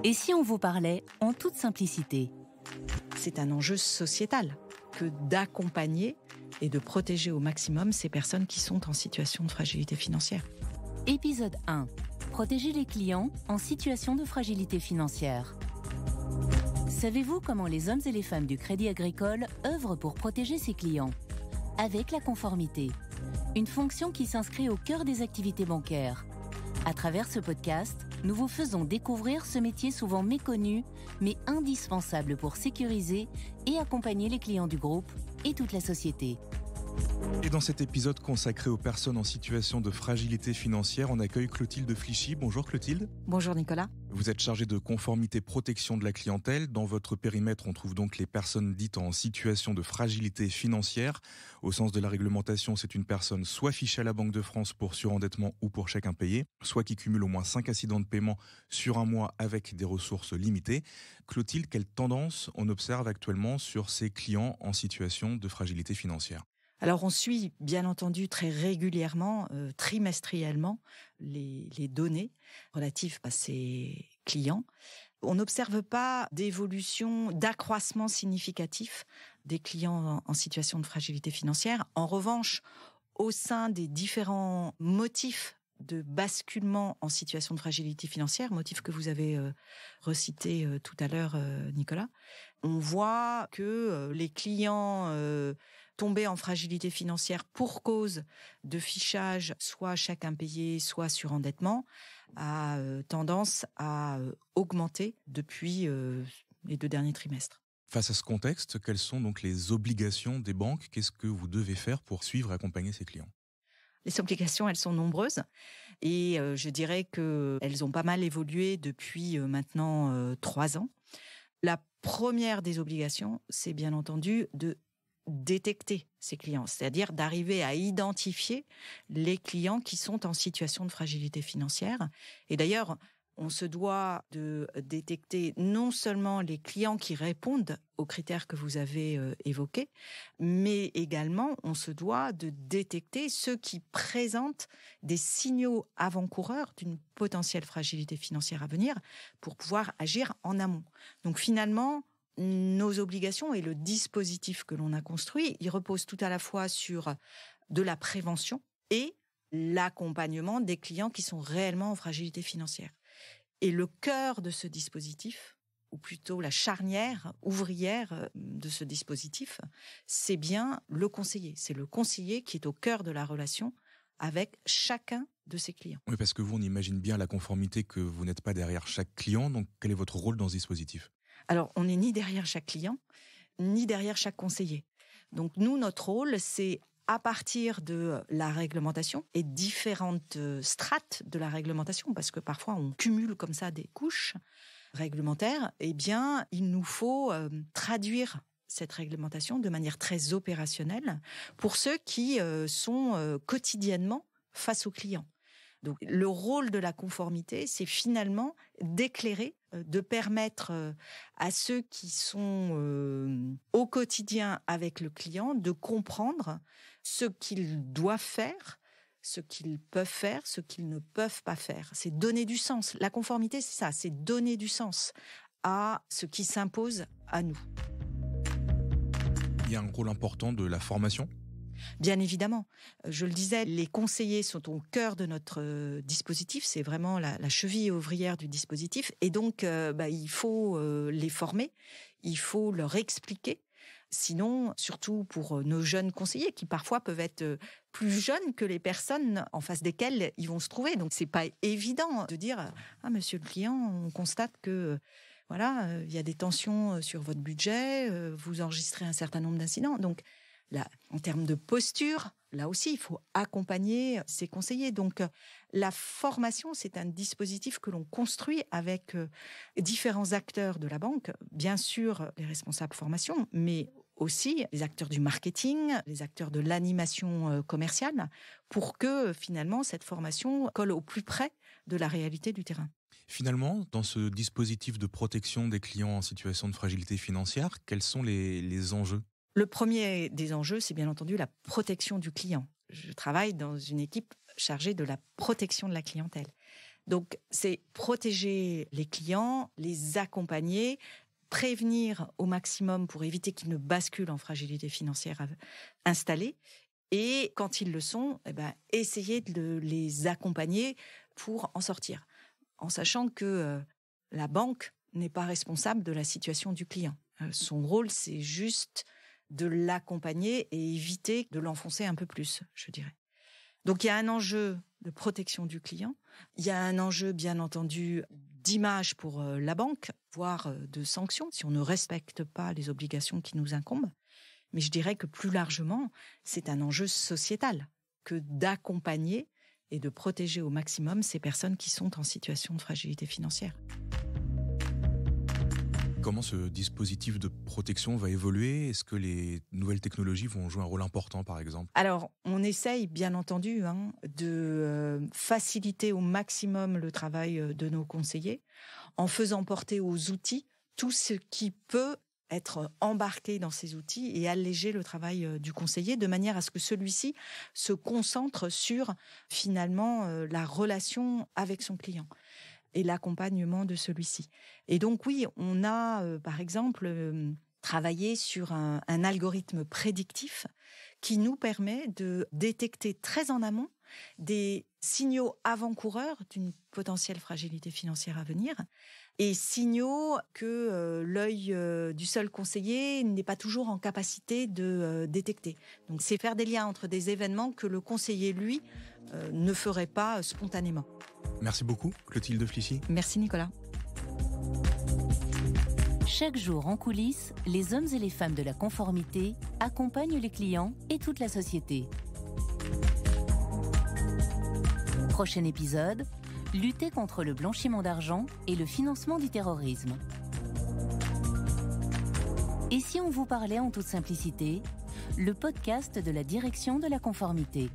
Et si on vous parlait en toute simplicité ? C'est un enjeu sociétal que d'accompagner et de protéger au maximum ces personnes qui sont en situation de fragilité financière. Épisode 1. Protéger les clients en situation de fragilité financière. Savez-vous comment les hommes et les femmes du Crédit Agricole œuvrent pour protéger ses clients ? Avec la conformité, une fonction qui s'inscrit au cœur des activités bancaires. À travers ce podcast, nous vous faisons découvrir ce métier souvent méconnu, mais indispensable pour sécuriser et accompagner les clients du groupe et toute la société. Et dans cet épisode consacré aux personnes en situation de fragilité financière, on accueille Clotilde Flichy. Bonjour Clotilde. Bonjour Nicolas. Vous êtes chargée de conformité protection de la clientèle. Dans votre périmètre, on trouve donc les personnes dites en situation de fragilité financière. Au sens de la réglementation, c'est une personne soit fichée à la Banque de France pour surendettement ou pour chèque impayé, soit qui cumule au moins 5 incidents de paiement sur un mois avec des ressources limitées. Clotilde, quelle tendance on observe actuellement sur ces clients en situation de fragilité financière ? Alors on suit bien entendu très régulièrement, trimestriellement, les données relatives à ces clients. On n'observe pas d'évolution, d'accroissement significatif des clients en situation de fragilité financière. En revanche, au sein des différents motifs de basculement en situation de fragilité financière, motif que vous avez recité tout à l'heure, Nicolas, on voit que les clients tombés en fragilité financière pour cause de fichage, soit chèque impayé, soit surendettement, a tendance à augmenter depuis les 2 derniers trimestres. Face à ce contexte, quelles sont donc les obligations des banques ? Qu'est-ce que vous devez faire pour suivre et accompagner ces clients ? Les obligations, elles sont nombreuses et je dirais qu'elles ont pas mal évolué depuis maintenant 3 ans. La première des obligations, c'est bien entendu de détecter ces clients, c'est-à-dire d'arriver à identifier les clients qui sont en situation de fragilité financière. Et d'ailleurs, on se doit de détecter non seulement les clients qui répondent aux critères que vous avez évoqués, mais également on se doit de détecter ceux qui présentent des signaux avant-coureurs d'une potentielle fragilité financière à venir pour pouvoir agir en amont. Donc finalement, nos obligations et le dispositif que l'on a construit, il repose tout à la fois sur de la prévention et l'accompagnement des clients qui sont réellement en fragilité financière. Et le cœur de ce dispositif, ou plutôt la charnière ouvrière de ce dispositif, c'est bien le conseiller. C'est le conseiller qui est au cœur de la relation avec chacun de ses clients. Oui, parce que vous, on imagine bien la conformité que vous n'êtes pas derrière chaque client. Donc, quel est votre rôle dans ce dispositif ? Alors, on n'est ni derrière chaque client, ni derrière chaque conseiller. Donc, nous, notre rôle, c'est à partir de la réglementation et différentes strates de la réglementation, parce que parfois on cumule comme ça des couches réglementaires, eh bien, il nous faut traduire cette réglementation de manière très opérationnelle pour ceux qui sont quotidiennement face aux clients. Donc, le rôle de la conformité, c'est finalement d'éclairer, de permettre à ceux qui sont au quotidien avec le client de comprendre ce qu'ils doivent faire, ce qu'ils peuvent faire, ce qu'ils ne peuvent pas faire. C'est donner du sens. La conformité, c'est ça, c'est donner du sens à ce qui s'impose à nous. Il y a un rôle important de la formation ? Bien évidemment, je le disais, les conseillers sont au cœur de notre dispositif, c'est vraiment la cheville ouvrière du dispositif, et donc il faut les former, il faut leur expliquer. Sinon, surtout pour nos jeunes conseillers, qui parfois peuvent être plus jeunes que les personnes en face desquelles ils vont se trouver. Donc c'est pas évident de dire « Ah, monsieur le client, on constate que voilà, il y a des tensions sur votre budget, vous enregistrez un certain nombre d'incidents. » Donc là, en termes de posture, là aussi, il faut accompagner ces conseillers. Donc, la formation, c'est un dispositif que l'on construit avec différents acteurs de la banque. Bien sûr, les responsables formation, mais aussi les acteurs du marketing, les acteurs de l'animation commerciale, pour que, finalement, cette formation colle au plus près de la réalité du terrain. Finalement, dans ce dispositif de protection des clients en situation de fragilité financière, quels sont les enjeux ? Le premier des enjeux, c'est bien entendu la protection du client. Je travaille dans une équipe chargée de la protection de la clientèle. Donc, c'est protéger les clients, les accompagner, prévenir au maximum pour éviter qu'ils ne basculent en fragilité financière installée. Et quand ils le sont, essayer de les accompagner pour en sortir. En sachant que la banque n'est pas responsable de la situation du client. Son rôle, c'est juste de l'accompagner et éviter de l'enfoncer un peu plus, je dirais. Donc, il y a un enjeu de protection du client. Il y a un enjeu, bien entendu, d'image pour la banque, voire de sanctions si on ne respecte pas les obligations qui nous incombent. Mais je dirais que plus largement, c'est un enjeu sociétal que d'accompagner et de protéger au maximum ces personnes qui sont en situation de fragilité financière. Comment ce dispositif de protection va évoluer ? Est-ce que les nouvelles technologies vont jouer un rôle important, par exemple ? Alors, on essaye, bien entendu, de faciliter au maximum le travail de nos conseillers en faisant porter aux outils tout ce qui peut être embarqué dans ces outils et alléger le travail du conseiller de manière à ce que celui-ci se concentre sur, finalement, la relation avec son client et l'accompagnement de celui-ci. Et donc oui, on a par exemple travaillé sur un algorithme prédictif qui nous permet de détecter très en amont des signaux avant-coureurs d'une potentielle fragilité financière à venir et signaux que l'œil du seul conseiller n'est pas toujours en capacité de détecter. Donc c'est faire des liens entre des événements que le conseiller, lui, ne ferait pas spontanément. Merci beaucoup, Clotilde Flichy. Merci, Nicolas. Chaque jour en coulisses, les hommes et les femmes de la conformité accompagnent les clients et toute la société. Prochain épisode, lutter contre le blanchiment d'argent et le financement du terrorisme. Et si on vous parlait en toute simplicité, le podcast de la direction de la conformité.